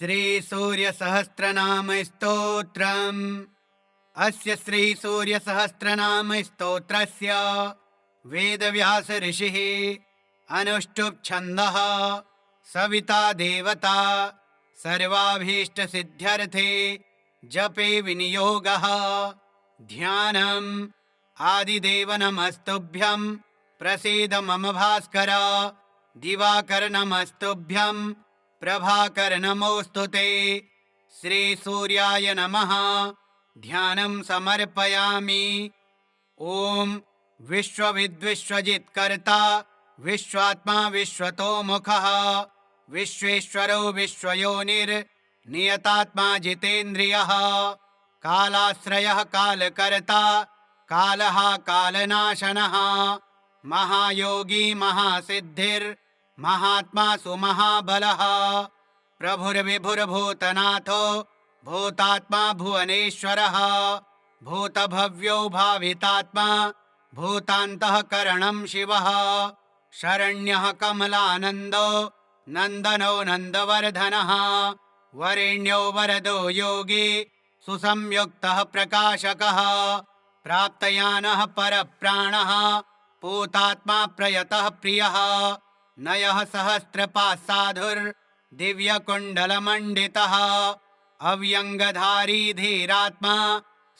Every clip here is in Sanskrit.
श्रीसूर्यसहस्रनामस्तोत्रम्। अस्य श्रीसूर्यसहस्रनामस्तोत्रस्य वेदव्यास ऋषिः अनुष्टुप् छन्दः सविता देवता सर्वाभीष्टसिद्ध्यर्थे जपे विनियोगः। ध्यानम् आदिदेव नमस्तुभ्यं प्रसीद मम भास्कर। दिवाकर नमस्तुभ्यं प्रभाकर नमोऽस्तु ते। श्रीसूर्याय नमः। ध्यानं समर्पयामि। ॐ विश्वविद्विश्वजित्कर्ता विश्वात्मा विश्वतोमुखः विश्वेश्वरो विश्वयोनिर्नियतात्मा जितेन्द्रियः कालाश्रयः कालकर्ता कालः कालनाशनः महायोगी महासिद्धिर्महात्मा सुमहाबलः प्रभुर्विभुर्भूतनाथो भूतात्मा भुवनेश्वरः भूतभव्यो भावितात्मा भूतान्तःकरणं शिवः शरण्यः कमलानन्दो नन्दनो नन्दवर्धनः वरेण्यो वरदो योगी सुसंयुक्तः प्रकाशकः प्राप्तयानः परप्राणः पूतात्मा प्रयतः प्रियः नयः सहस्रपात्साधुर्दिव्यकुण्डलमण्डितः अव्यङ्गधारी धीरात्मा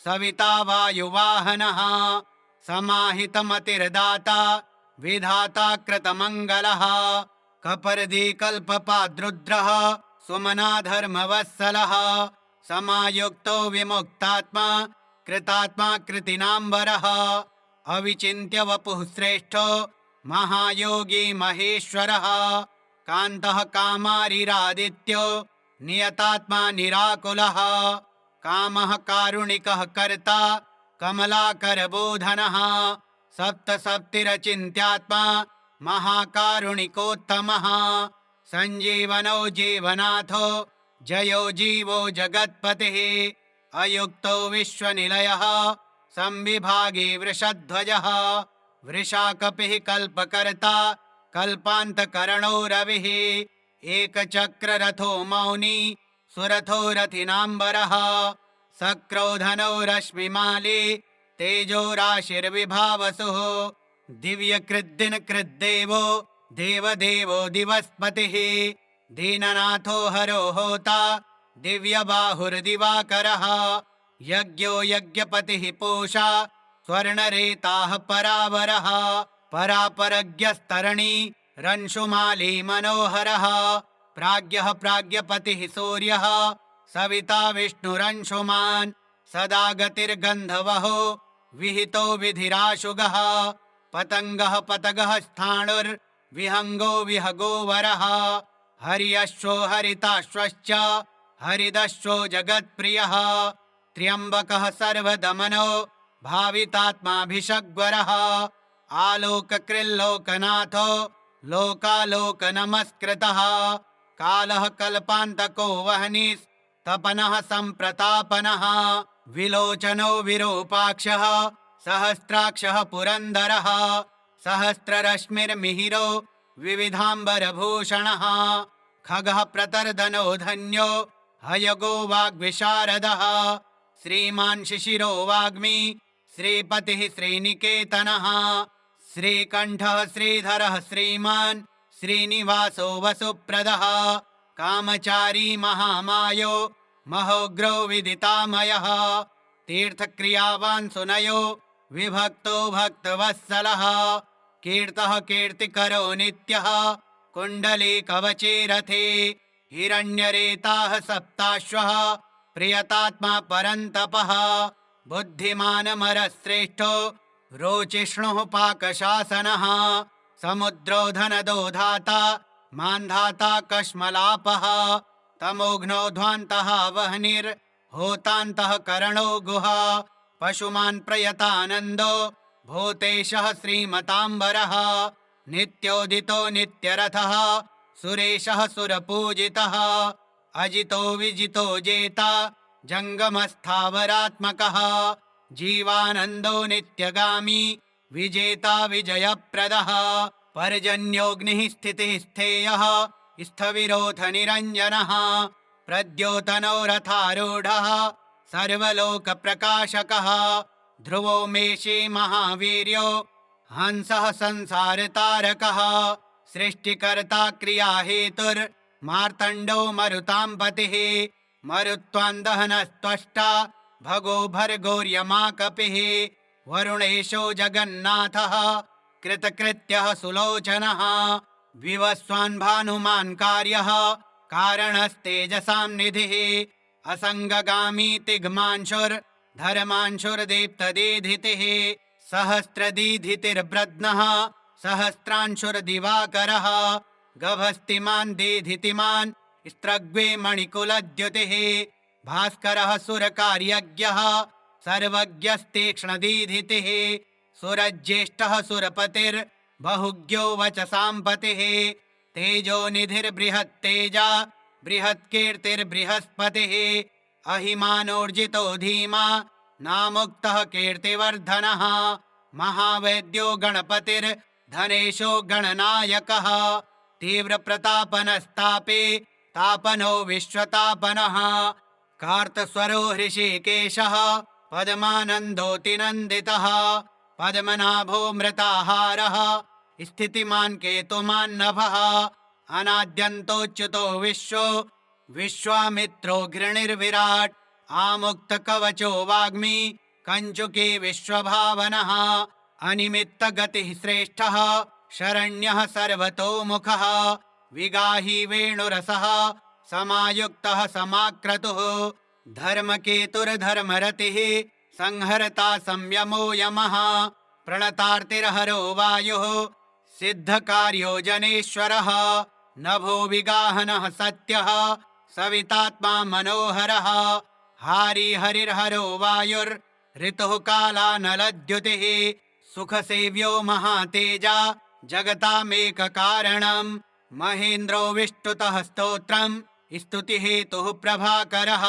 सविता वायुवाहनः समाहितमतिर्दाता विधाता कृतमङ्गलः कपर्दीकल्पपाद्रुद्रः सुमना धर्मवत्सलः समायुक्तो विमुक्तात्मा कृतात्मा कृतिनाम्बरः अविचिन्त्य वपुः श्रेष्ठो महायोगी महेश्वरः कान्तः कामारिरादित्यो नियतात्मा निराकुलः कामः कारुणिकः कर्ता कमलाकरबोधनः सप्तसप्तिरचिन्त्यात्मा महाकारुणिकोत्तमः सञ्जीवनो जीवनाथो जयो जीवो जगत्पतिः अयुक्तो विश्वनिलयः संविभागी वृषध्वजः वृषाकपिः कल्पकर्ता कल्पान्तकरणो रविः एकचक्ररथो मौनी सुरथो रथिनाम्बरः सक्रोधनो रश्मिमाली तेजो राशिर्विभावसुः दिव्यकृद्दिनकृद्देवो देवदेवो दिवस्पतिः दीननाथो हरो होता दिव्यबाहुर्दिवाकरः यज्ञो यज्ञपतिः पूषा स्वर्णरेताः परावरः परापरज्ञस्तरणी रंशुमाली मनोहरः प्राज्ञः प्राज्ञपतिः सूर्यः सविता विष्णुरंशुमान् सदा गतिर्गन्धवहो विहितो विधिराशुगः पतङ्गः पतगः स्थाणुर्विहङ्गो विहगो वरः हर्यश्वो हरिताश्वश्च हरिदश्वो जगत्प्रियः त्र्यम्बकः सर्वदमनो भावितात्माभिषग्वरः आलोककृल्लोकनाथो लोकालोकनमस्कृतः कालः कल्पान्तको वह्निस्तपनः सम्प्रतापनः विलोचनो विरूपाक्षः सहस्राक्षः पुरन्दरः सहस्ररश्मिर्मिहिरो विविधाम्बरभूषणः खगः प्रतर्दनो धन्यो हयगो वाग्विशारदः श्रीमान् शिशिरो वाग्मी श्रीपतिः श्रीनिकेतनः श्रीकण्ठः श्रीधरः श्रीमान् श्रीनिवासो वसुप्रदः कामचारी महामायो महोग्रो विदितामयः तीर्थक्रियावान् सुनयो विभक्तो भक्तवत्सलः कीर्तः कीर्तिकरो नित्यः कुण्डलीकवचे रथे हिरण्यरेताः सप्ताश्वः प्रियतात्मा परन्तपः बुद्धिमानमरश्रेष्ठो रोचिष्णुः पाकशासनः समुद्रो धनदो धाता मान्धाता कश्मलापः तमोघ्नो ध्वान्तः वह्निर्होतान्तः करणो गुहा पशुमान् प्रयतानन्दो भूतेशः श्रीमताम्बरः नित्योदितो नित्यरथः सुरेशः सुरपूजितः अजितो विजितो जेता जङ्गमस्थावरात्मकः जीवानन्दो नित्यगामी विजेता विजयप्रदः पर्जन्योऽग्निः स्थितिः स्थेयः स्थविरोध निरञ्जनः प्रद्योतनो रथारूढः सर्वलोकप्रकाशकः ध्रुवो मेषे महावीर्यो हंसः संसारतारकः सृष्टिकर्ता क्रियाहेतुर्मार्तण्डो मरुतां पतिः मरुत्वान्दहनस्त्वष्टा भगो भर्गोर्यमा कपिः वरुणेशो जगन्नाथः कृतकृत्यः सुलोचनः विवस्वान् भानुमान् कार्यः कारणस्तेजसां निधिः असङ्गगामी तिग्मांशुर्धर्मांशुर्दीप्तदीधितिः सहस्रदीधितिर्ब्रध्नः सहस्रांशुर्दिवाकरः गभस्तिमान् दीधितिमान् स्त्रग्वे मणिकुलद्युतिः भास्करः सुरकार्यज्ञः सर्वज्ञस्तीक्ष्णदीधितिः सुरज्येष्ठः सुरपतिर्बहुज्ञो वचसां पतिः तेजोनिधिर्बृहत्तेजा बृहत्कीर्तिर्बृहस्पतिः अहिमानोर्जितो धीमा नामुक्तः कीर्तिवर्धनः महावैद्यो गणपतिर्धनेशो गणनायकः तीव्रप्रतापनस्तापे तापनो विश्वतापनः कार्तस्वरो हृषीकेशः पद्मानन्दोऽतिनन्दितः पद्मनाभो मृताहारः स्थितिमान् केतुमान्नभः अनाद्यन्तोच्युतो विश्वो विश्वामित्रो घृणिर्विराट् आमुक्तकवचो वाग्मी कञ्चुकी विश्वभावनः अनिमित्तगतिः श्रेष्ठः शरण्यः सर्वतोमुखः विगाही वेणुरसः समायुक्तः समाक्रतुः धर्मकेतुर्धर्मरतिः संहर्ता संयमो यमः प्रणतार्तिर्हरो वायुः सिद्धकार्यो जनेश्वरः नभो विगाहनः सत्यः सवितात्मा मनोहरः हारी हरिर्हरो वायुर्ऋतुः कालानलद्युतिः सुखसेव्यो महातेजा जगतामेककारणम् महेन्द्रो विष्टुतः स्तोत्रम् स्तुतिहेतुः प्रभाकरः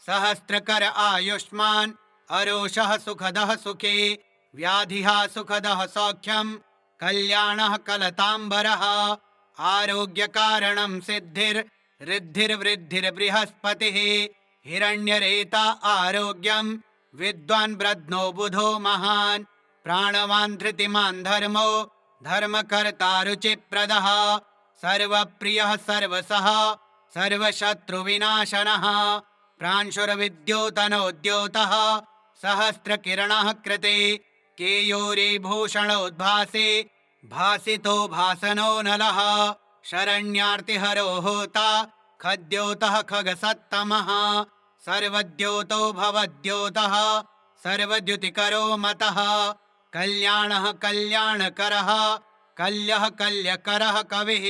सहस्रकर आयुष्मान् अरोषः सुखदः सुखे व्याधिः सुखदः सौख्यम् कल्याणः कलताम्बरः आरोग्यकारणं सिद्धिर्ऋद्धिर्वृद्धिर्बृहस्पतिः हिरण्यरेता आरोग्यम् विद्वान् ब्रध्नो बुधो महान् प्राणवान् धृतिमान् धर्मो धर्मकर्ता रुचिप्रदः सर्वप्रियः सर्वसः सर्वशत्रुविनाशनः प्रांशुरविद्योतनोद्योतः सहस्रकिरणः कृते केयूरीभूषणोद्भासे भासितो भासनो नलः शरण्यार्तिहरो होता खद्योतः खगसत्तमः सर्वद्योतो भवद्योतः सर्वद्युतिकरो मतः कल्याणः कल्याणकरः कल्यः कल्यकरः कविः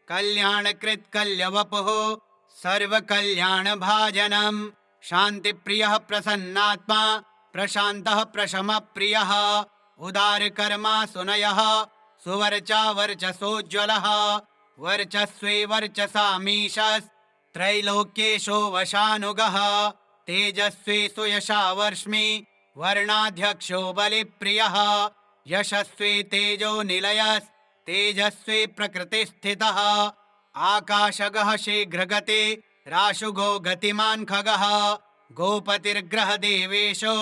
कल्याणकृत् कल्यवपुः सर्वकल्याणभाजनम् शान्तिप्रियः प्रसन्नात्मा प्रशान्तः प्रशमप्रियः उदारकर्मा सुनयः सुवर्चा वर्चसोज्ज्वलः वर्चस्वे वर्चसामीशस्त्रैलोक्येशो वशानुगः तेजस्वी सुयशावर्ष्मि वर्णाध्यक्षो बलिप्रियः यशस्वी तेजो निलयस्तेजस्वी प्रकृतिस्थितः आकाशगः शीघ्रगति राशुगो गतिमान् खगः गोपतिर्ग्रह देवेशो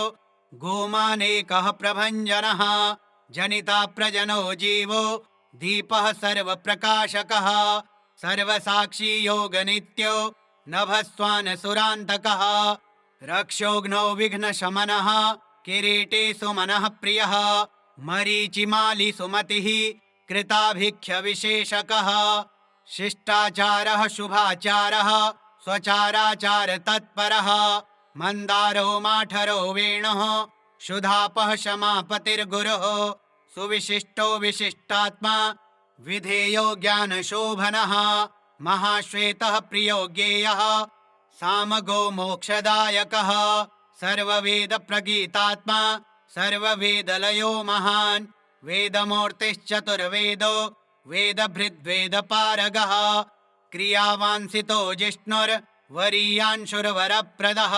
गोमानेकः प्रभञ्जनः जनिता प्रजनो जीवो दीपः सर्वप्रकाशकः सर्वसाक्षी योगनित्यो नभस्वानसुरान्तकः रक्षोघ्नो विघ्नशमनः किरीटे सुमनः प्रियः मरीचिमाली सुमतिः कृताभिख्यविशेषकः शिष्टाचारः शुभाचारः स्वचाराचार तत्परः मन्दारो माठरो वेणुः शुधापः क्षमापतिर्गुरुः सुविशिष्टो विशिष्टात्मा विधेयो ज्ञानशोभनः महाश्वेतः प्रियो ज्ञेयः सामगो मोक्षदायकः सर्ववेदप्रगीतात्मा सर्ववेदलयो महान् वेदमूर्तिश्चतुर्वेदो वेदभृद्वेदपारगः क्रियावांसितो जिष्णुर्वरीयांशुर्वरप्रदः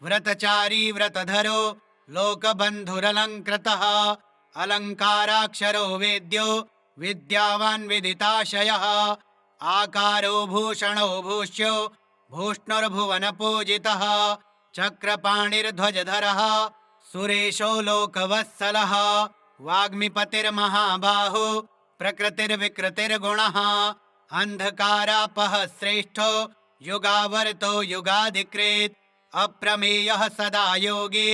व्रतचारी व्रतधरो लोकबन्धुरलङ्कृतः अलङ्काराक्षरो वेद्यो विद्यावान् विदिताशयः आकारो भूषणो भूष्यो भूष्णुर्भुवनपूजितः चक्रपाणिर्ध्वजधरः सुरेशो लोकवत्सलः वाग्मिपतिर्महाबाहु प्रकृतिर्विकृतिर्गुणः अंधकारापः श्रेष्ठो युगावर्तो युगाधिकृत् अप्रमेयः सदा योगी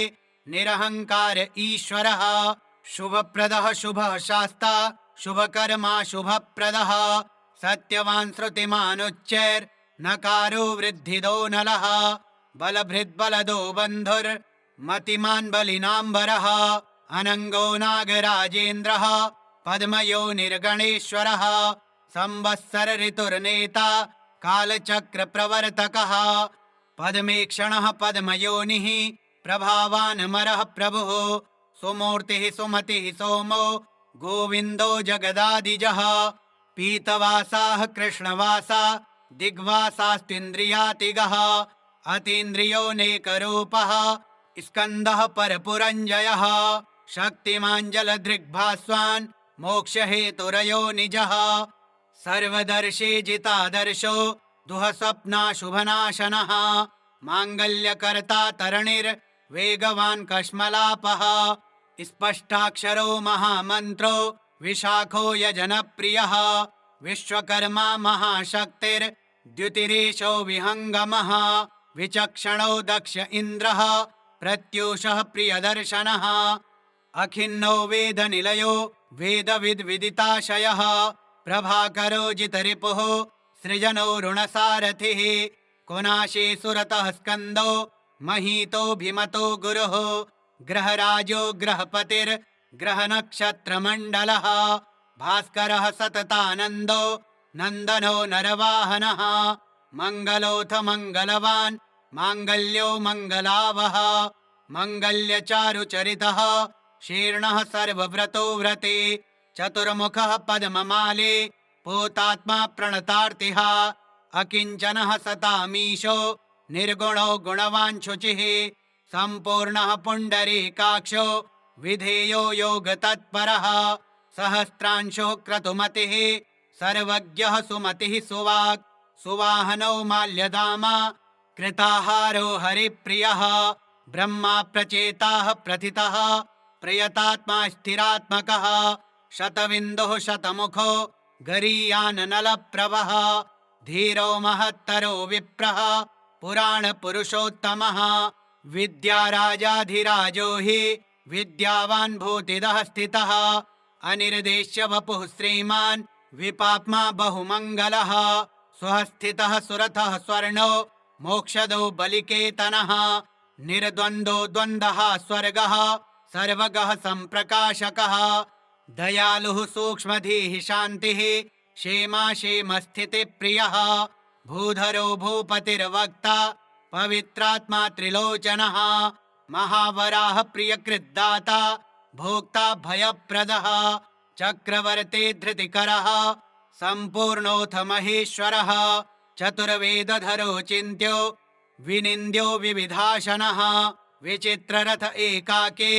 निरहंकार ईश्वरः शुभप्रदः शुभः शास्ता शुभकर्मा शुभप्रदः सत्यवान् श्रुतिमानुच्चैर् नकारो वृद्धिदो नलः बलभृद्बलदो बन्धुर् मतिमान् बलिनाम्बरः अनङ्गो नागराजेन्द्रः पद्मयो निर्गणेश्वरः संवत्सर ऋतुर्नेता कालचक्रप्रवर्तकः पद्मेक्षणः पद्मयोनिः प्रभावानमरः प्रभुः सुमूर्तिः सुमतिः सोमो गोविन्दो जगदादिजः पीतवासाः कृष्णवासा दिग्वासास्त्विन्द्रियातिगः अतीन्द्रियोऽनेकरूपः स्कन्दः परपुरञ्जयः शक्तिमाञ्जलदृग्भास्वान् मोक्षहेतुरयो निजः सर्वदर्शी जितादर्शो दुःस्वप्नाशुभनाशनः माङ्गल्यकर्ता तरणिर्वेगवान् कश्मलापः स्पष्टाक्षरो महामन्त्रो विशाखो यजनप्रियः विश्वकर्मा महाशक्तिर्द्युतिरेशो विहङ्गमः विचक्षणो दक्ष इन्द्रः प्रत्यूषः प्रियदर्शनः अखिन्नो वेदनिलयो वेदविद्विदिताशयः प्रभाकरो जितरिपुः सृजनो ऋणसारथिः कुनाशी सुरतः स्कन्दो महीतोऽभिमतो गुरुः ग्रहराजो ग्रहपतिर्ग्रहनक्षत्रमण्डलः भास्करः सततानन्दो नन्दनो नरवाहनः मङ्गलोऽथ मङ्गलवान् माङ्गल्यो मङ्गलावः मङ्गल्यचारुचरितः शीर्णः सर्वव्रतो व्रते चतुर्मुखः पद्ममाले पूतात्मा प्रणतार्तिः अकिञ्चनः सतामीशो निर्गुणो गुणवान् शुचिः सम्पूर्णः पुण्डरीकाक्षो विधेयो योगतत्परः सहस्रांशो क्रतुमतिः सर्वज्ञः सुमतिः सुवाक् सुवाहनो माल्यदामा कृताहारो हरिप्रियः ब्रह्मा प्रचेताः प्रथितः प्रयतात्मा स्थिरात्मकः शतविन्दुः शतमुखो गरीयाननलप्रभः धीरो महत्तरो विप्रः पुराणपुरुषोत्तमः विद्याराजाधिराजो हि विद्यावान् भूतिदः स्थितः अनिर्देश्य वपुः श्रीमान् विपाप्मा बहुमङ्गलः स्वस्थितः सुरथः स्वर्णो मोक्षदो बलिकेतनः निर्द्वन्द्वो द्वन्द्वः स्वर्गः सर्वगः सम्प्रकाशकः दयालुः सूक्ष्मधीः शान्तिः क्षेमा क्षेमस्थितिप्रियः भूधरो भूपतिर्वक्ता पवित्रात्मा त्रिलोचनः महावराः प्रियकृद्दाता भोक्ता भयप्रदः चक्रवर्ती धृतिकरः सम्पूर्णोऽथ महेश्वरः चतुर्वेदधरो चिन्त्यो विनिन्द्यो विविधाशनः विचित्ररथ एकाके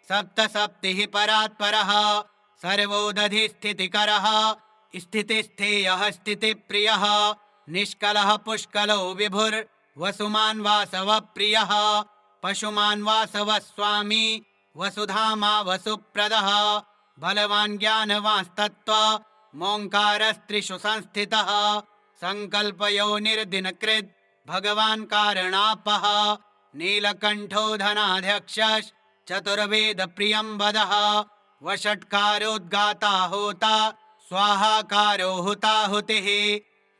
सप्तसप्तिः परात्परः सर्वोदधिस्थितिकरः स्थितिस्थेयः स्थितिप्रियः निष्कलः पुष्कलो विभुर्वसुमान् वासवप्रियः पशुमान् वासवः स्वामी वसुधामा वसुप्रदः बलवान् ज्ञानवांस्तत्त्वा मोङ्कारस्त्रिषु संस्थितः सङ्कल्पयोनिर्दिनकृत् भगवान् कारणापः नीलकण्ठो धनाध्यक्षः चतुर्वेदप्रियं वदः वषट्कारोद्गाता होता स्वाहाकारो हुताहुतिः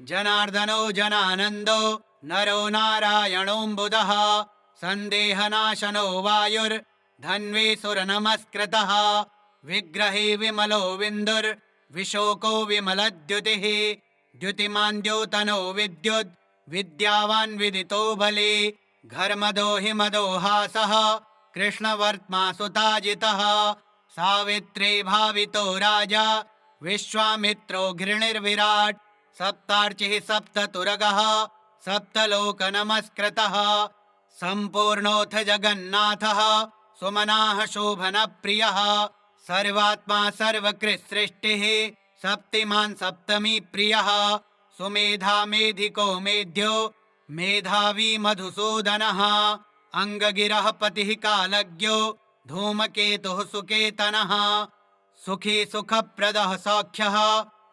जनार्दनो जनानन्दो नरो नारायणोऽम्बुदः सन्देहनाशनो वायुर्धन्वीसुरनमस्कृतः विग्रहे विमलो विन्दुर्विशोको विमलद्युतिः द्युतिमान् द्योतनो विद्युद् विद्यावान् विदितो बले घर्मदो हिमदो हासः कृष्णवर्त्मा सुताजितः सावित्रे भावितो राजा विश्वामित्रो घृणिर्विराट् सप्तार्चिः सप्ततुरगः सप्तलोकनमस्कृतः सम्पूर्णोऽथ जगन्नाथः सुमनाः शोभनप्रियः सर्वात्मा सर्वकृत्सृष्टिः सप्तिमान् सप्तमी प्रियः सुमेधा मेधिको मेध्यो मेधावी मधुसूदनः अंगगिरः पतिः कालज्ञो धूमकेतुः सुकेतनः सुखी सुखप्रदः सौख्यः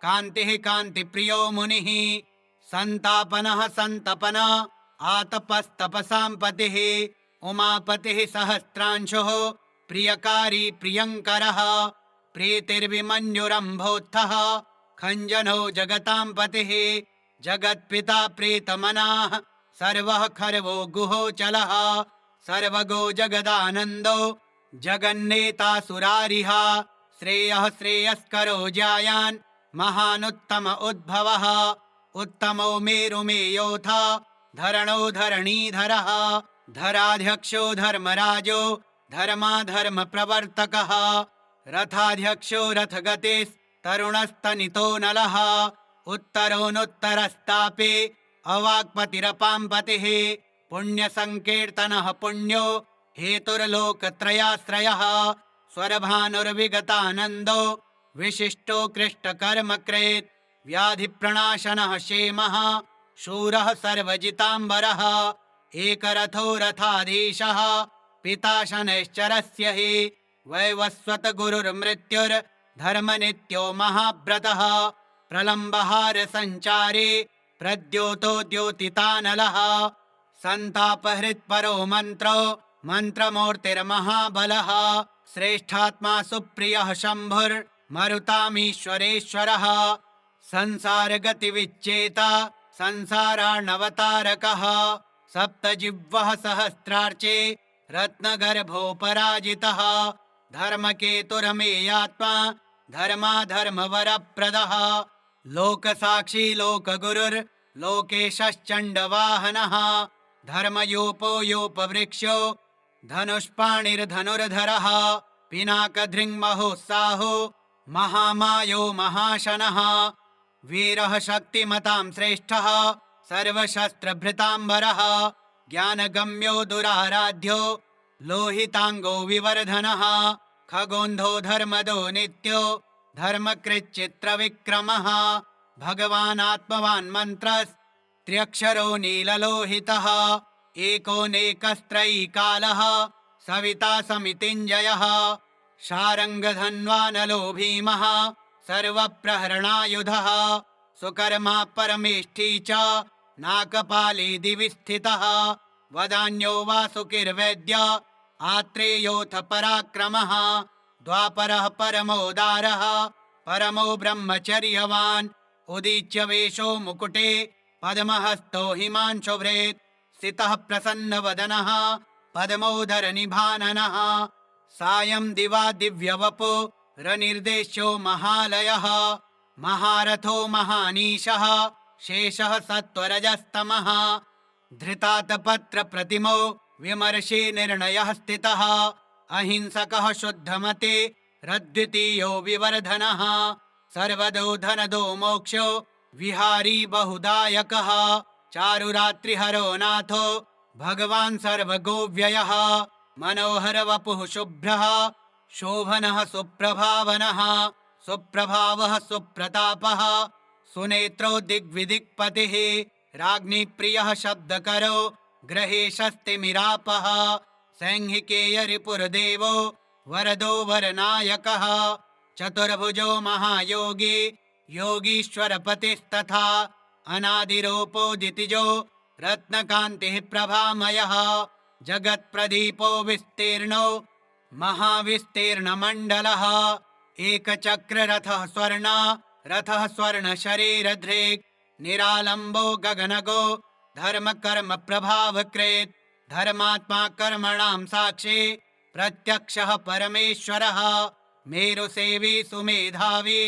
कान्तिः कान्तिप्रियो मुनिः संतापनः संतपन आतपस्तपसां पतिः उमापतिः सहस्रांशुः प्रियकारी प्रियंकरः प्रीतिर्विमन्युरम्भोत्थः खञ्जनो जगतां पतिः जगत्पिता प्रीतमनाः सर्वः खर्वो गुहोचलः सर्वगो जगदानन्दो जगन्नेतासुरारिः श्रेयः श्रेयस्करो जायान् महानुत्तम उद्भवः उत्तमो मेरुमेयोऽथ धरणो धरणीधरः धराध्यक्षो धर्मराजो धर्माधर्म प्रवर्तकः रथाध्यक्षो रथगतिस्तरुणस्तनितो नलः उत्तरोऽनुत्तरस्तापे अवाक्पतिरपां पतिः पुण्यसङ्कीर्तनः पुण्यो हेतुर्लोकत्रयाश्रयः स्वरभानुर्विगतानन्दो विशिष्टो कृष्टकर्मकृत् व्याधिप्रणाशनः क्षेमः शूरः सर्वजिताम्बरः एकरथो रथाधीशः पिता शनैश्चरस्य हि वैवस्वत गुरुर्मृत्युर्धर्मनित्यो महाव्रतः प्रलम्बहार सञ्चारे प्रद्योतो द्योतितानलः सन्तापहृत्परो मन्त्रो मन्त्रमूर्तिर्महाबलः श्रेष्ठात्मा सुप्रियः शम्भुर्मरुतामीश्वरेश्वरः संसारगतिविच्चेता संसारार्णवतारकः सप्तजिह्वः सहस्रार्चे रत्नगर्भोपराजितः धर्मकेतुरमेयात्मा धर्माधर्मवरप्रदः लोकसाक्षी लोकगुरुर्लोकेशश्चण्डवाहनः धर्मयोपो योपवृक्षो धनुष्पाणिर्धनुर्धरः पिनाकधृङ्महोत्साहो महामायो महाशनः वीरः शक्तिमतां श्रेष्ठः सर्वशस्त्रभृताम्बरः ज्ञानगम्यो दुराराध्यो लोहिताङ्गो विवर्धनः खगोन्धो धर्मदो नित्यो धर्मकृच्चित्रविक्रमः भगवानात्मवान् मन्त्रस्त्र्यक्षरो नीललोहितः एकोनेकस्त्रयीकालः सविता समितिञ्जयः शारङ्गधन्वानलो भीमः सर्वप्रहरणायुधः सुकर्मा परमेष्ठी च नाकपाली दिवि स्थितः वदान्यो वासुकिर्वेद्य आत्रेयोऽथ पराक्रमः द्वापरः परमोदारः परमो ब्रह्मचर्यवान् उदीच्य वेशो मुकुटे पद्महस्तो हिमांशुभृत् स्थितः प्रसन्नवदनः पद्मोदरनिभाननः सायं दिवा दिव्यवपो रनिर्देश्यो महालयः महारथो महानीशः शेषः सत्त्वरजस्तमः धृतातपत्रप्रतिमो विमर्शे निर्णयः स्थितः अहिंसकः शुद्धमते रद्वितीयो विवर्धनः सर्वदो धनदो मोक्षो विहारी बहुदायकः चारुरात्रिहरो नाथो भगवान् सर्वगोव्ययः मनोहर वपुः शुभ्रः शोभनः सुप्रभावनः सुप्रभावः सुप्रतापः सुनेत्रो दिग्विदिक्पतिः राज्ञिप्रियः शब्दकरो ग्रहेशस्तिमिरापः सैंहिकेय रिपुर्देवो वरदो वरनायकः चतुर्भुजो महायोगी योगीश्वरपतिस्तथा अनादिरूपोदितिजो रत्नकान्तिः प्रभामयः जगत्प्रदीपो विस्तीर्णो महाविस्तीर्णमण्डलः एकचक्ररथः स्वर्ण रथः स्वर्णशरीरधृक् निरालम्बो गगनगो धर्मकर्म प्रभावकृत् धर्मात्मा कर्मणां साक्षी प्रत्यक्षः परमेश्वरः मेरुसेवी सुमेधावी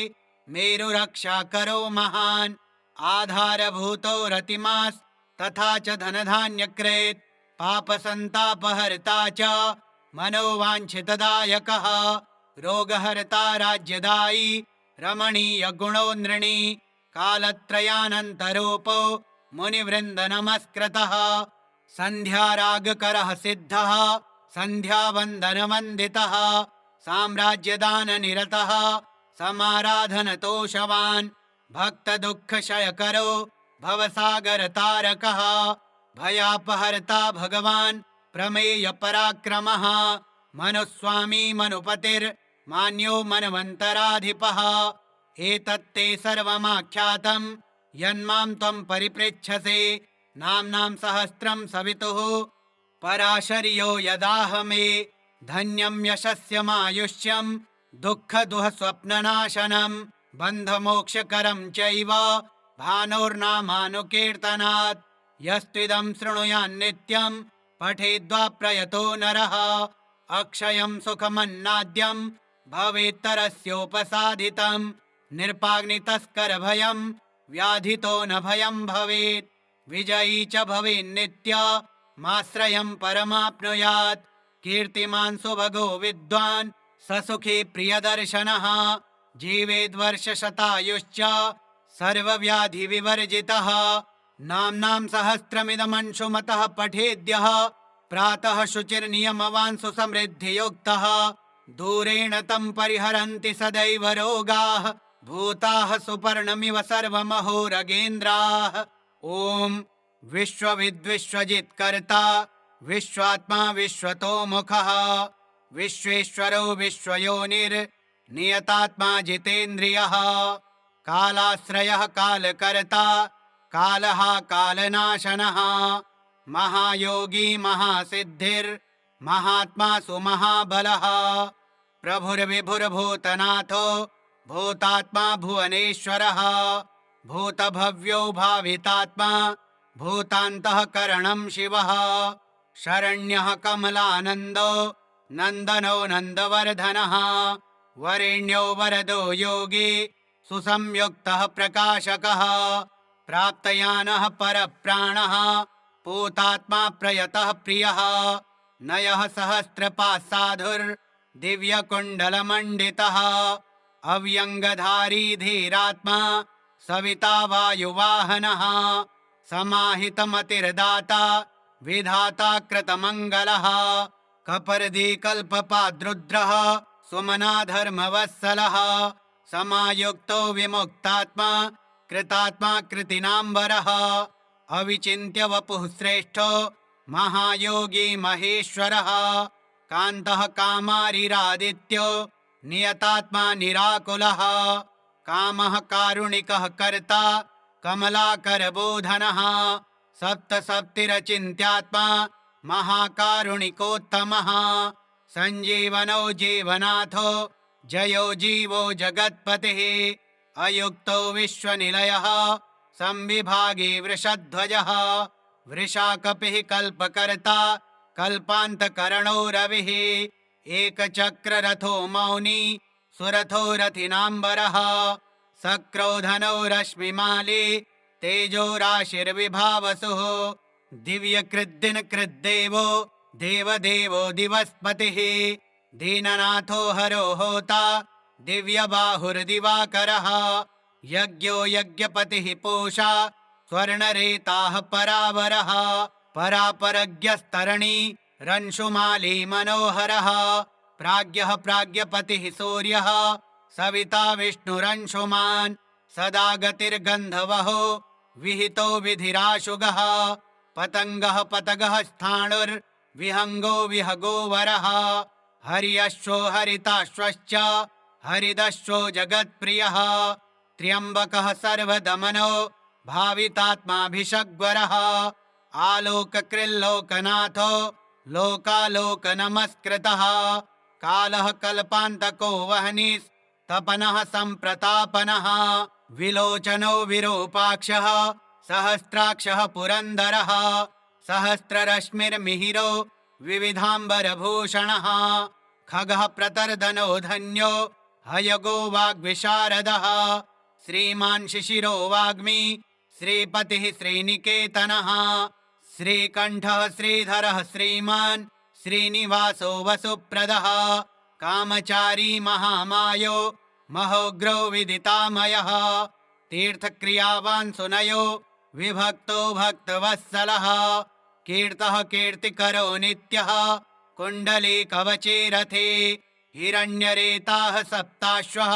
मेरुरक्षाकरो महान् आधारभूतो रतिमास् तथा च धनधान्यकृत् पापसन्तापहर्ता च मनोवाञ्छितदायकः रोगहर्ता राज्यदायी रमणीयगुणो नृणी कालत्रयानन्तरोपो मुनिवृन्दनमस्कृतः सन्ध्यारागकरः सिद्धः सन्ध्यावन्दनवन्दितः साम्राज्यदाननिरतः समाराधनतोषवान् भक्तदुःखक्षयकरो भवसागरतारकः भयापहर्ता भगवान् प्रमेय पराक्रमः मनुस्वामी मनुपतिर्मान्यो मनवन्तराधिपः एतत्ते सर्वमाख्यातं यन्मां त्वं परिपृच्छसे नाम्नां सहस्रं सवितुः पराशर्यो यदाहमे धन्यं यशस्यमायुष्यं दुःखदुःस्वप्ननाशनं बन्धमोक्षकरं चैव भानोर्नामानुकीर्तनात् यस्त्विदं शृणुयान्नित्यं पठेद्वा प्रयतो नरः अक्षयं सुखमन्नाद्यं भवेत्तरस्योपसादितं निर्पाग्नितस्करभयं व्याधितो न भयं भवेत् विजयी च भवेन्नित्य माश्रयं परमाप्नुयात् कीर्तिमान् सुभगो विद्वान् ससुखी प्रियदर्शनः जीवेद्वर्षशतायुश्च सर्वव्याधिविवर्जितः नाम्नां सहस्रमिदमंशुमतः पठेद्यः प्रातः शुचिर्नियमवान् सुसमृद्धियुक्तः दूरेण तं परिहरन्ति सदैव रोगाः भूताः सुपर्णमिव सर्वमहोरगेन्द्राः ॐ विश्वविद्विश्वजित्कर्ता विश्वात्मा विश्वतोमुखः विश्वेश्वरो विश्वयोनिर्नियतात्मा जितेन्द्रियः कालाश्रयः कालकर्ता कालः कालनाशनः महायोगी महासिद्धिर्महात्मा सुमहाबलः प्रभुर्विभुर्भूतनाथो भूतात्मा भुवनेश्वरः भूतभव्यो भावितात्मा भूतान्तःकरणं शिवः शरण्यः कमलानन्दो नन्दनो नन्दवर्धनः वरेण्यो वरदो योगी सुसंयुक्तः प्रकाशकः प्राप्तयानः परप्राणः पूतात्मा प्रयतः प्रियः नयः सहस्रपाः साधुर्दिव्यकुण्डलमण्डितः अव्यङ्गधारी धीरात्मा सविता वायुवाहनः समाहितमतिर्दाता विधाता कृतमङ्गलः कपर्दीकल्पपाद्रुद्रः सुमना धर्मवत्सलः समायुक्तो विमुक्तात्मा कृतात्मा कृतिनाम्बरः अविचिन्त्य वपुः श्रेष्ठो महायोगी महेश्वरः कान्तः कामारिरादित्यो नियतात्मा निराकुलः कामः कारुणिकः कर्ता कमलाकरबोधनः सप्तसप्तिरचिन्त्यात्मा महाकारुणिकोत्तमः सञ्जीवनो जीवनाथो जयो जीवो जगत्पतिः अयुक्तो विश्वनिलयः संविभागी वृषध्वजः वृषाकपिः कल्पकर्ता कल्पान्तकरणो रविः एकचक्ररथो मौनी सुरथो रथिनाम्बरः सक्रोधनो रश्मिमाली तेजो राशिर्विभावसुः दिव्यकृद्दिनकृद्देवो देवदेवो दिवस्पतिः दीननाथो हरो होता दिव्यबाहुर्दिवाकरः यज्ञो यज्ञपतिः पूषा स्वर्णरेताः परावरः परापरज्ञस्तरणी रंशुमाली मनोहरः प्राज्ञः प्राज्ञपतिः सूर्यः सविता विष्णुरंशुमान् सदा गतिर्गन्धवहो विहितो विधिराशुगः पतङ्गः पतगः स्थाणुर्विहङ्गो विहगो वरः हर्यश्वो हरिताश्वश्च हरिदश्वो जगत्प्रियः त्र्यम्बकः सर्वदमनो भावितात्माभिषग्वरः आलोककृल्लोकनाथो लोकालोकनमस्कृतः कालः कल्पान्तको वह्निस्तपनः सम्प्रतापनः विलोचनो विरूपाक्षः सहस्राक्षः पुरन्दरः सहस्ररश्मिर्मिहिरो विविधाम्बरभूषणः खगः प्रतर्दनो धन्यो हयगो वाग्विशारदः श्रीमान् शिशिरो वाग्मी श्रीपतिः श्रीनिकेतनः श्रीकण्ठः श्रीधरः श्रीमान् श्रीनिवासो वसुप्रदः कामचारी महामायो महोग्रो विदितामयः तीर्थक्रियावान् सुनयो विभक्तो भक्तवत्सलः कीर्तः कीर्तिकरो नित्यः कुण्डली कवचे रथे हिरण्यरेताः सप्ताश्वः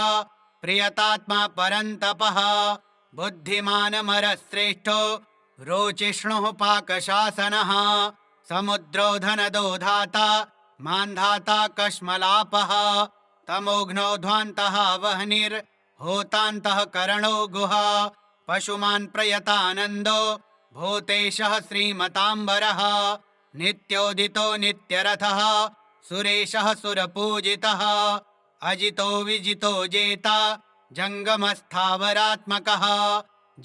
प्रियतात्मा परन्तपः बुद्धिमानमरश्रेष्ठो रोचिष्णुः पाकशासनः समुद्रो धनदो धाता मान्धाता कश्मलापः तमोघ्नो ध्वान्तः वह्निर्होतान्तः करणो गुहा पशुमान् प्रयतानन्दो भूतेशः श्रीमताम्बरः नित्योदितो नित्यरथः सुरेशः सुरपूजितः अजितो विजितो जेता जङ्गमस्थावरात्मकः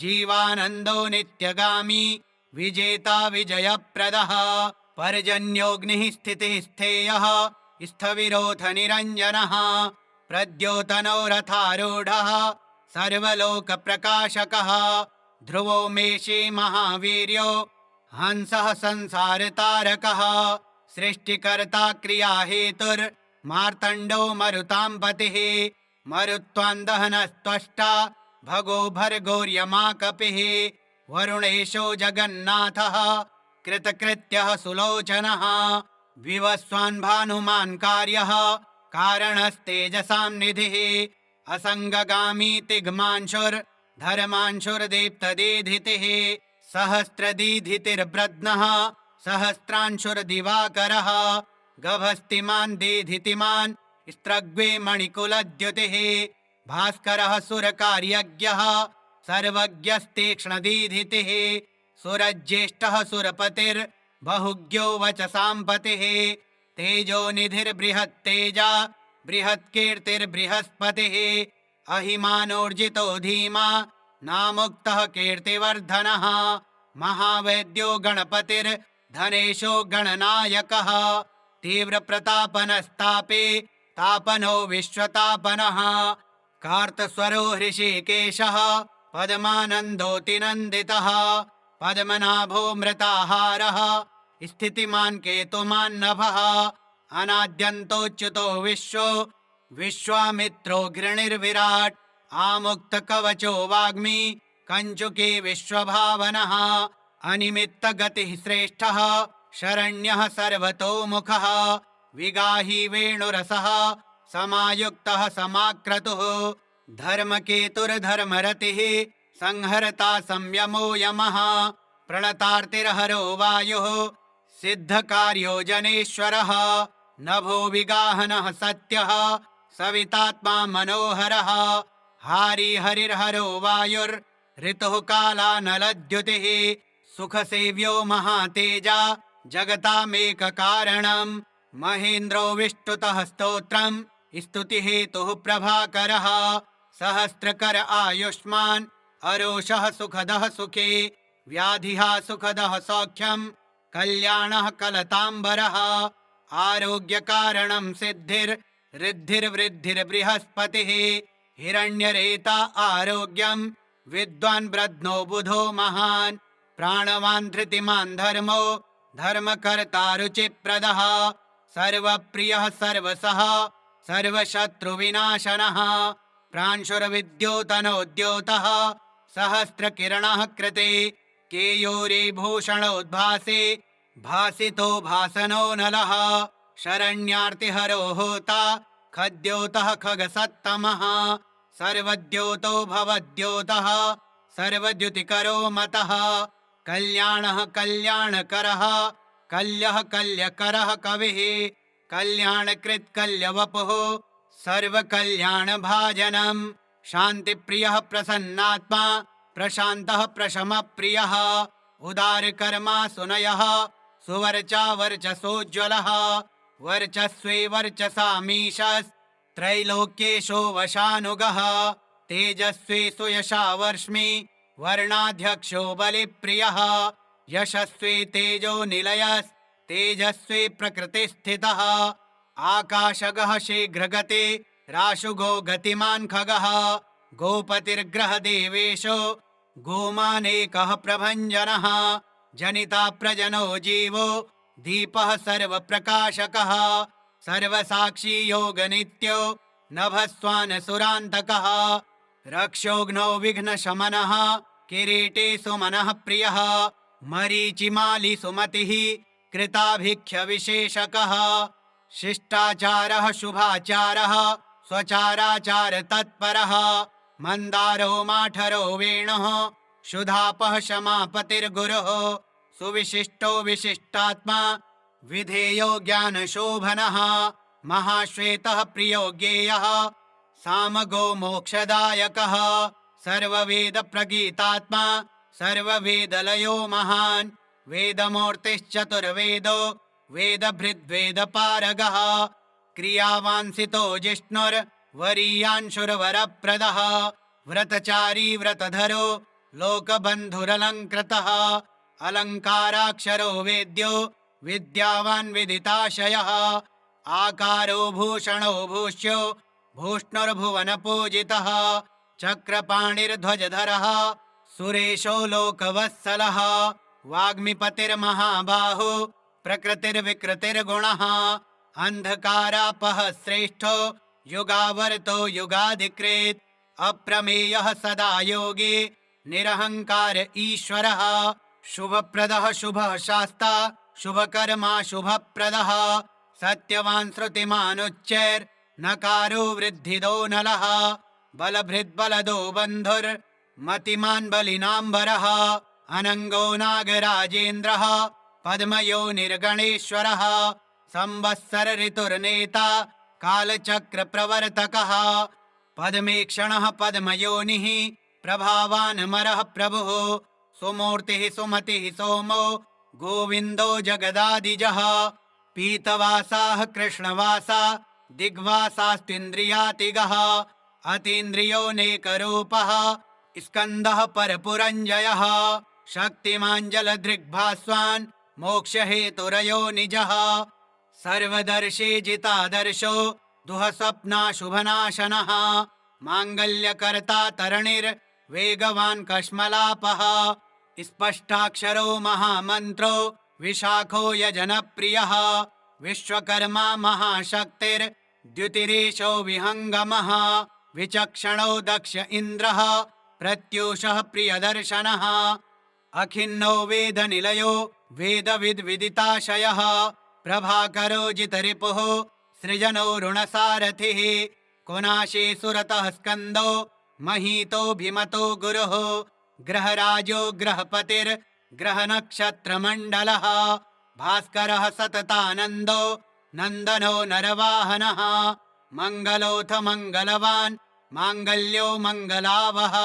जीवानन्दो नित्यगामी विजेता विजयप्रदः पर्जन्योऽग्निः स्थितिः स्थेयः स्थविरोध निरञ्जनः प्रद्योतनो रथारूढः सर्वलोकप्रकाशकः ध्रुवो मेषे महावीर्यो हंसः संसारतारकः सृष्टिकर्ता क्रियाहेतुर्मार्तण्डो मरुतां पतिः मरुत्वान्दहनस्त्वष्टा भगो भर्गोर्यमाकपिः वरुणेशो जगन्नाथः कृतकृत्यः सुलोचनः विवस्वान् भानुमान् कार्यः कारणस्तेजसां निधिः असङ्गगामी तिग्मांशुर्धर्मांशुर्दीप्तदीधितिः सहस्रदीधितिर्ब्रध्नः सहस्रांशुर्दिवाकरः गभस्तिमान् दीधितिमान् स्त्रग्वे मणिकुलद्युतिः भास्करः सुरकार्यज्ञः सर्वज्ञस्तीक्ष्णदीधितिः सुरज्येष्ठः सुरपतिर्बहुज्ञो वचसां पतिः तेजोनिधिर्बृहत्तेजा बृहत्कीर्तिर्बृहस्पतिः अहिमानोर्जितो धीमा नामुक्तः कीर्तिवर्धनः महावैद्यो गणपतिर्धनेशो गणनायकः तीव्रप्रतापनस्तापे तापनो विश्वतापनः कार्तस्वरो हृषीकेशः पद्मानन्दोऽतिनन्दितः पद्मनाभो मृताहारः स्थितिमान् केतुमान्नभः अनाद्यन्तोच्युतो विश्वो विश्वामित्रो घृणिर्विराट् आमुक्तकवचो वाग्मी कञ्चुकी विश्वभावनः अनिमित्तगतिः श्रेष्ठः शरण्यः सर्वतोमुखः विगाही वेणुरसः समायुक्तः समाक्रतुः धर्मकेतुर्धर्मरतिः संहर्ता संयमो यमः प्रणतार्तिर्हरो वायुः सिद्धकार्यो जनेश्वरः नभो विगाहनः सत्यः सवितात्मा मनोहरः हारी हरिर्हरो वायुर्ऋतुः कालानलद्युतिः सुखसेव्यो महातेजा जगतामेककारणम् महेन्द्रो विष्टुतः स्तोत्रम् स्तुतिहेतुः प्रभाकरः सहस्रकर आयुष्मान् अरोषः सुखदः सुखे व्याधिः सुखदः सौख्यम् कल्याणः कलताम्बरः आरोग्यकारणं सिद्धिर्ऋद्धिर्वृद्धिर्बृहस्पतिः हिरण्यरेता आरोग्यं विद्वान् ब्रध्नो बुधो महान् प्राणवान् धृतिमान् धर्मो धर्मकर्ता रुचिप्रदः सर्वप्रियः सर्वसः सर्वशत्रुविनाशनः प्रांशुर्विद्योतनोद्योतः सहस्रकिरणः कृते केयूरीभूषणोद्भासे भासितो भासनो नलः शरण्यार्तिहरो होता खद्योतः खगसत्तमः सर्वद्योतो भवद्योतः सर्वद्युतिकरो मतः कल्याणः कल्याणकरः कल्यः कल्यकरः कविः कल्याणकृत् कल्यवपुः सर्वकल्याणभाजनम् शान्तिप्रियः प्रसन्नात्मा प्रशान्तः प्रशमप्रियः उदारकर्मा सुनयः सुवर्चा वर्चसोज्ज्वलः वर्चस्वे वर्चसामीशस्त्रैलोक्येशो वशानुगः तेजस्वी सुयशा वर्ष्मि वर्णाध्यक्षो बलिप्रियः यशस्वी तेजो निलयस्तेजस्वी प्रकृतिस्थितः आकाशगः शीघ्रगति राशुगो गतिमान् खगः गोपतिर्ग्रहदेवेशो गोमानेकः प्रभञ्जनः जनिता प्रजनो जीवो दीपः सर्वप्रकाशकः सर्वसाक्षी योगनित्यो नभस्वानसुरान्तकः रक्षोघ्नो विघ्नशमनः किरीटे सुमनः प्रियः मरीचिमाली सुमतिः कृताभिख्यविशेषकः शिष्टाचारः शुभाचारः स्वचाराचार तत्परः मन्दारो माठरो वेणुः शुधापः क्षमापतिर्गुरुः सुविशिष्टो विशिष्टात्मा विधेयो ज्ञानशोभनः महाश्वेतः प्रियो ज्ञेयः सामगो मोक्षदायकः सर्ववेदप्रगीतात्मा सर्ववेदलयो महान् वेदमूर्तिश्चतुर्वेदो वेदभृद्वेदपारगः क्रियावांसितो जिष्णुर्वरीयांशुर्वरप्रदः व्रतचारी व्रतधरो लोकबन्धुरलङ्कृतः अलङ्काराक्षरो वेद्यो विद्यावान् विदिताशयः आकारो भूषणो भूष्यो भूष्णुर्भुवनपूजितः चक्रपाणिर्ध्वजधरः सुरेशो लोकवत्सलः वाग्मिपतिर्महाबाहो प्रकृतिर्विकृतिर्गुणः अन्धकारापः श्रेष्ठो युगावर्तो युगाधिकृत् अप्रमेयः सदा योगी निरहङ्कार ईश्वरः शुभप्रदः शुभः शास्ता शुभकर्मा शुभप्रदः सत्यवान् श्रुतिमानुच्चैर्नकारो वृद्धिदो नलः बलभृद्बलदो बन्धुर्मतिमान् बलिनाम्बरः अनङ्गो नागराजेन्द्रः पद्मयो निर्गणेश्वरः संवत्सर ऋतुर्नेता कालचक्रप्रवर्तकः पद्मेक्षणः पद्मयोनिः प्रभावान् अमरः प्रभुः सुमूर्तिः सुमतिः सोमो गोविन्दो जगदादिजः पीतवासाः कृष्णवासा दिग्वासास्त्विन्द्रियातिगः अतीन्द्रियोऽनेकरूपः स्कन्दः परपुरञ्जयः शक्तिमाञ्जलदृग्भास्वान् मोक्षहेतुरयो निजः सर्वदर्शी जितादर्शो दुःस्वप्नाशुभनाशनः माङ्गल्यकर्ता तरणिर्वेगवान् कश्मलापः स्पष्टाक्षरो महामन्त्रो विशाखो यजनप्रियः विश्वकर्मा महाशक्तिर्द्युतिरेशो विहङ्गमः विचक्षणो दक्ष इन्द्रः प्रत्यूषः प्रियदर्शनः अखिन्नो वेदनिलयो वेदविद्विदिताशयः प्रभाकरो जितरिपुः सृजनो ऋणसारथिः कुनाशे सुरतः स्कन्दो महीतोऽभिमतो गुरुः ग्रहराजो ग्रहपतिर्ग्रहनक्षत्रमण्डलः भास्करः सततानन्दो नन्दनो नरवाहनः मङ्गलोऽथ मङ्गलवान् माङ्गल्यो मङ्गलावः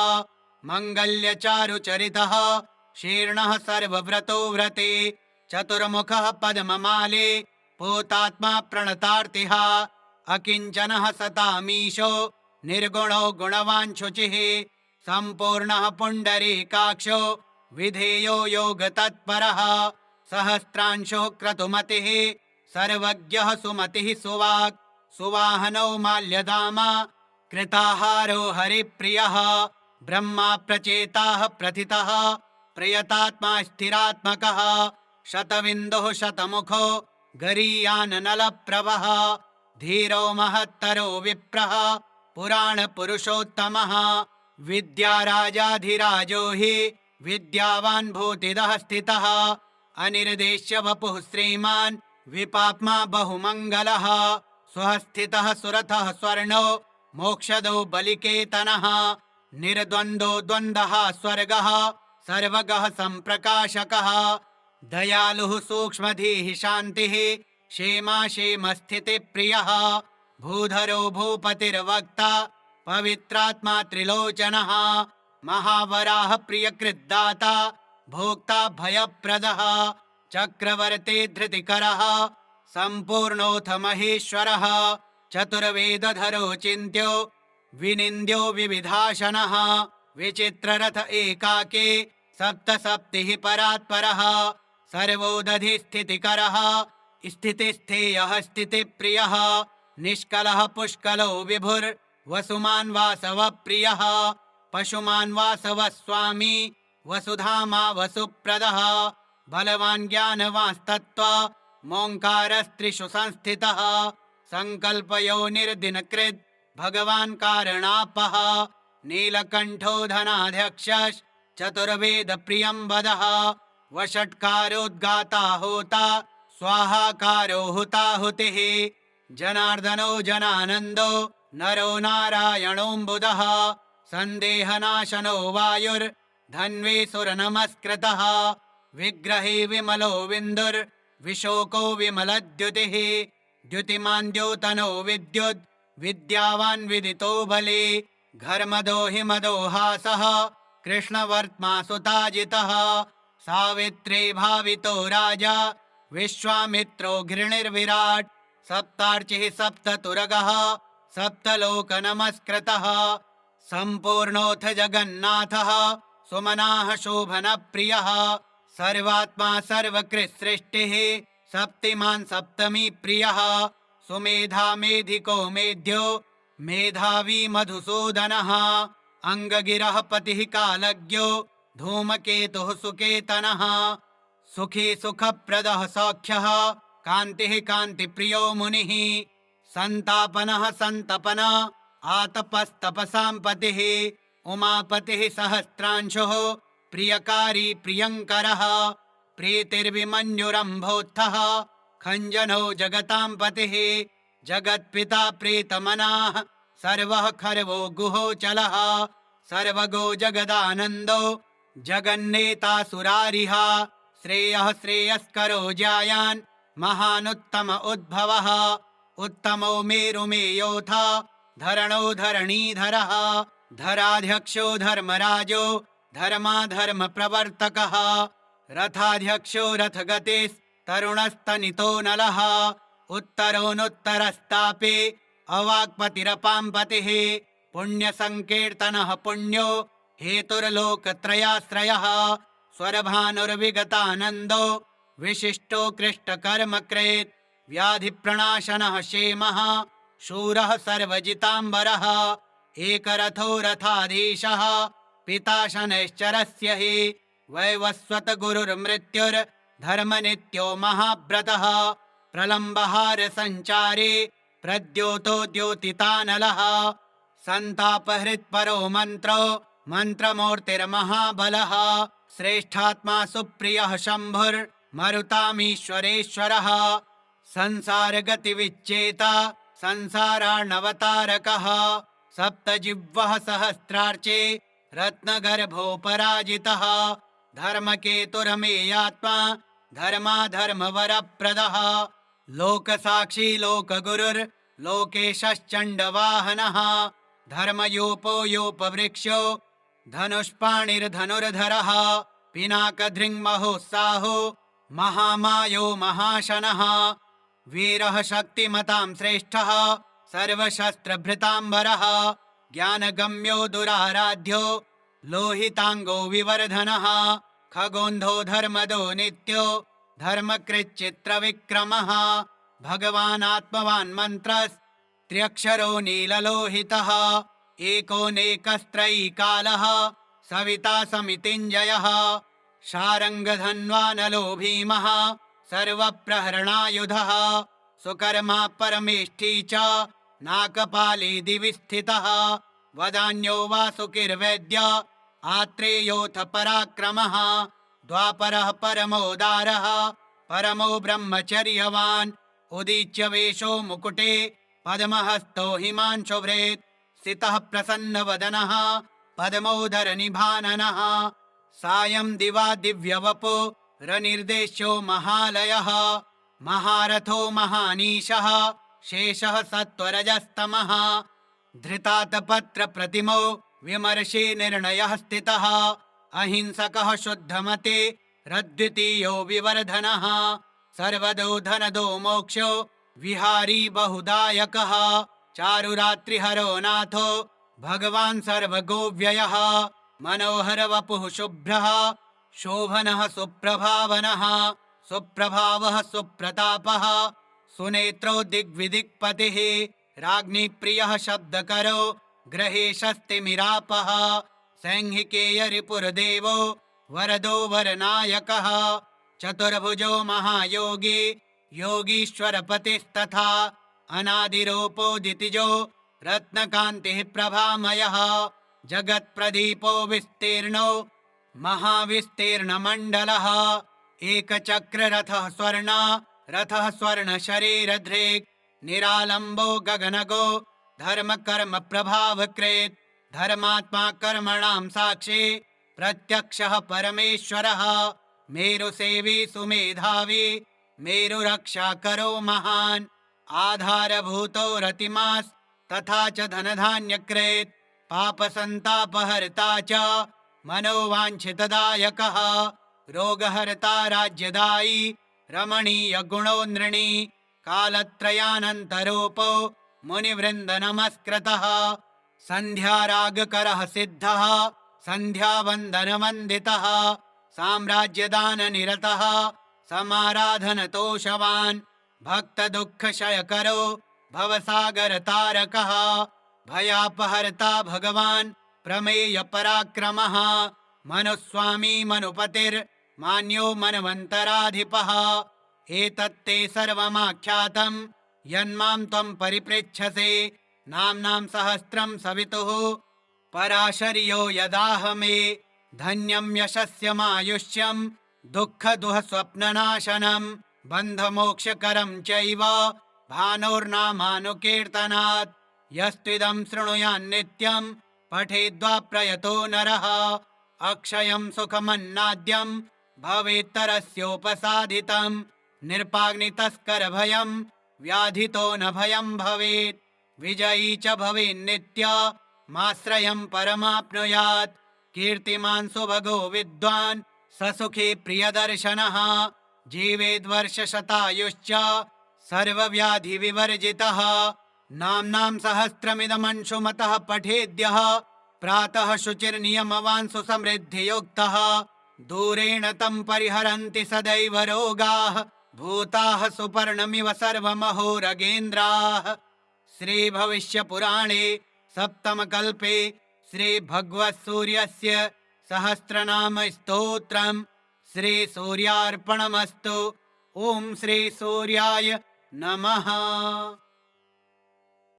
मङ्गल्यचारुचरितः शीर्णः सर्वव्रतो व्रते चतुर्मुखः पद्ममाले पूतात्मा प्रणतार्तिः अकिञ्चनः सतामीशो निर्गुणो गुणवान् शुचिः सम्पूर्णः पुण्डरीकाक्षो विधेयो योगतत्परः सहस्रांशो क्रतुमतिः सर्वज्ञः सुमतिः सुवाक् सुवाहनो माल्यदामा कृताहारो हरिप्रियः ब्रह्मा प्रचेताः प्रथितः प्रयतात्मा स्थिरात्मकः शतविन्दुः शतमुखो गरीयाननलप्रभः धीरो महत्तरो विप्रः पुराणपुरुषोत्तमः विद्याराजाधिराजो हि विद्यावान् भूतिदः स्थितः अनिर्देश्य वपुः श्रीमान् विपाप्मा बहुमङ्गलः स्वस्थितः सुरथः स्वर्णो मोक्षदो बलिकेतनः निर्द्वन्द्वो द्वन्द्वः स्वर्गः सर्वगः सम्प्रकाशकः दयालुः सूक्ष्मधीः शान्तिः क्षेमा क्षेमस्थितिप्रियः भूधरो भूपतिर्वक्ता पवित्रात्मा त्रिलोचनः महावराह प्रियकृद्दाता भोक्ता भयप्रदः चक्रवर्ती धृतिकरः सम्पूर्णोऽथ महेश्वरः चतुर्वेदधरो चिन्त्यो विनिन्द्यो विविधाशनः विचित्ररथ एकाके सप्तसप्तिः परात्परः सर्वोदधिस्थितिकरः स्थितिस्थेयः स्थितिप्रियः निष्कलः पुष्कलो विभुर्वसुमान् वासवप्रियः पशुमान् वासवः स्वामी वसुधामा वसुप्रदः बलवान् ज्ञानवांस्तत्त्वा मोङ्कारस्त्रिषु संस्थितः सङ्कल्पयोनिर्दिनकृत् भगवान् कारणापः नीलकण्ठो धनाध्यक्षः चतुर्वेदप्रियम्बदः वषट्कारोद्गाता होता स्वाहाकारो हुताहुतिः जनार्दनो धन्वी सुरनमस्कृतः विग्रहे विमलो विन्दुर्विशोको विमलद्युतिः द्युतिमान् द्योतनो विद्युद् विद्यावान् विदितो बली घर्मदो हिमदो हासः कृष्णवर्त्मा सुताजितः सावित्री भावितो राजा विश्वामित्रो घृणिर्विराट् सप्तार्चिः सप्ततुरगः सप्तलोकनमस्कृतः सम्पूर्णोऽथ जगन्नाथः सुमनाः शोभनप्रियः सर्वात्मा सर्वकृत्सृष्टिः सप्तिमान् सप्तमी प्रियः सुमेधा मेधिको मेध्यो मेधावी मधुसूदनः अङ्गगिरः पतिः कालज्ञो धूमकेतुः सुकेतनः सुखी सुखप्रदः सौख्यः कान्तिः कान्तिप्रियो मुनिः सन्तापनः सन्तपन आतपस्तपसां पतिः उमापतिः सहस्रांशुः प्रियकारी प्रियङ्करः प्रीतिर्विमन्युरम्भोत्थः खञ्जनो जगतां पतिः जगत्पिता प्रीतमनाः सर्वः खर्वो गुहोचलः सर्वगो जगदानन्दो जगन्नेतासुरारिः श्रेयः श्रेयस्करो जायान् महानुत्तम उद्भवः उत्तमो मेरुमेयोऽथ धरणो धरणीधरः धराध्यक्षो धर्मराजो धर्माधर्मप्रवर्तकः रथाध्यक्षो रथगतिस्तरुणस्तनितो नलः उत्तरोऽनुत्तरस्तापे अवाक्पतिरपां पतिः पुण्यसङ्कीर्तनः पुण्यो हेतुर्लोकत्रयाश्रयः स्वरभानुर्विगतानन्दो विशिष्टो कृष्टकर्मकृत् व्याधिप्रणाशनः क्षेमः शूरः सर्वजिताम्बरः एकरथो रथाधीशः पिता शनैश्चरस्य हि वैवस्वत गुरुर्मृत्युर्धर्मनित्यो महाव्रतः प्रलम्बहार सञ्चारे प्रद्योतो द्योतितानलः सन्तापहृत्परो मन्त्रो मन्त्रमूर्तिर्महाबलः श्रेष्ठात्मा सुप्रियः शम्भुर्मरुतामीश्वरेश्वरः संसारगतिविच्चेता संसारार्णवतारकः सप्तजिह्वः सहस्रार्चे रत्नगर्भोपराजितः धर्मकेतुरमेयात्मा धर्माधर्मवरप्रदः लोकसाक्षी लोकगुरुर्लोकेशश्चण्डवाहनः धर्मयोपो योपवृक्षो धनुष्पाणिर्धनुर्धरः पिनाकधृङ्महोत्साहो महामायो महाशनः वीरः शक्तिमतां श्रेष्ठः सर्वशस्त्रभृताम्बरः ज्ञानगम्यो दुराराध्यो लोहिताङ्गो विवर्धनः खगोन्धो धर्मदो नित्यो धर्मकृच्चित्रविक्रमः भगवानात्मवान् मन्त्रस्त्र्यक्षरो नीललोहितः एकोनेकस्त्रयीकालः सविता समितिञ्जयः शारङ्गधन्वानलो भीमः सर्वप्रहरणायुधः सुकर्मा परमेष्ठी च नाकपाली दिवि स्थितः वदान्यो वासुकिर्वेद्य आत्रेयोऽथ पराक्रमः द्वापरः परमोदारः परमो ब्रह्मचर्यवान् उदीच्य वेशो मुकुटे पद्महस्तो हिमांशुभृत् स्थितः प्रसन्नवदनः पद्मोदरनिभाननः सायं दिवा दिव्यवपो रनिर्देश्यो महालयः महारथो महानीशः शेषः सत्त्वरजस्तमः धृतातपत्रप्रतिमो विमर्शे निर्णयः स्थितः अहिंसकः शुद्धमते रद्वितीयो विवर्धनः सर्वदो धनदो मोक्षो विहारी बहुदायकः चारुरात्रिहरो नाथो भगवान् सर्वगोव्ययः मनोहर वपुः शुभ्रः शोभनः सुप्रभावनः सुप्रभावः सुप्रतापः सुनेत्रो दिग्विदिक्पतिः राज्ञीप्रियः शब्दकरो ग्रहेशस्तिमिरापः सैंहिकेयरिपुरदेवो वरदो वरनायकः चतुर्भुजो महायोगी योगीश्वरपतिस्तथा अनादिरूपोदितिजो रत्नकान्तिः प्रभामयः जगत्प्रदीपो विस्तीर्णो महाविस्तीर्णमण्डलः एकचक्ररथः स्वर्ण रथः स्वर्णशरीरधृक् निरालम्बो गगनगो धर्मकर्म प्रभावकृत् धर्मात्मा कर्मणां साक्षी प्रत्यक्षः परमेश्वरः मेरुसेवी सुमेधावी मेरुरक्षाकरो महान् आधारभूतो रतिमास् तथा च धनधान्यकृत् पापसन्तापहर्ता च मनोवाञ्छितदायकः रोगहर्ता राज्यदायी रमणीयगुणो नृणी कालत्रयानन्तरूपो मुनिवृन्दनमस्कृतः सन्ध्यारागकरः सिद्धः सन्ध्यावन्दनवन्दितः साम्राज्यदाननिरतः समाराधनतोषवान् भक्तदुःखक्षयकरो भवसागरतारकः भयापहर्ता भगवान् प्रमेयपराक्रमः मनुस्वामी मनुपतिर्मान्यो मनवन्तराधिपः एतत्ते सर्वमाख्यातं यन्मां त्वं परिपृच्छसे नाम्नां सहस्रं सवितुः पराशर्यो यदाहमे धन्यं यशस्यमायुष्यं दुःखदुःस्वप्ननाशनं बन्धमोक्षकरं चैव भानोर्नामानुकीर्तनात् यस्त्विदं शृणुयान्नित्यं पठेद्वा प्रयतो नरः अक्षयं सुखमन्नाद्यं भवेत्तरस्योपसादितं निर्पाग्नितस्करभयं व्याधितो न भयं भवेत् विजयी च भवेन्नित्य माश्रयं परमाप्नुयात् कीर्तिमान् सुभगो विद्वान् ससुखी प्रियदर्शनः जीवेद्वर्षशतायुश्च सर्वव्याधिविवर्जितः नाम्नां सहस्रमिदमंशुमतः पठेद्यः प्रातः शुचिर्नियमवान् सुसमृद्धियुक्तः दूरेण तं परिहरन्ति सदैव रोगाः भूताः सुपर्णमिव सर्वमहोरगेन्द्राः श्रीभविष्यपुराणे सप्तमकल्पे श्रीभगवत्सूर्यस्य सहस्रनामस्तोत्रम् श्रीसूर्यार्पणमस्तु। ॐ श्रीसूर्याय नमः।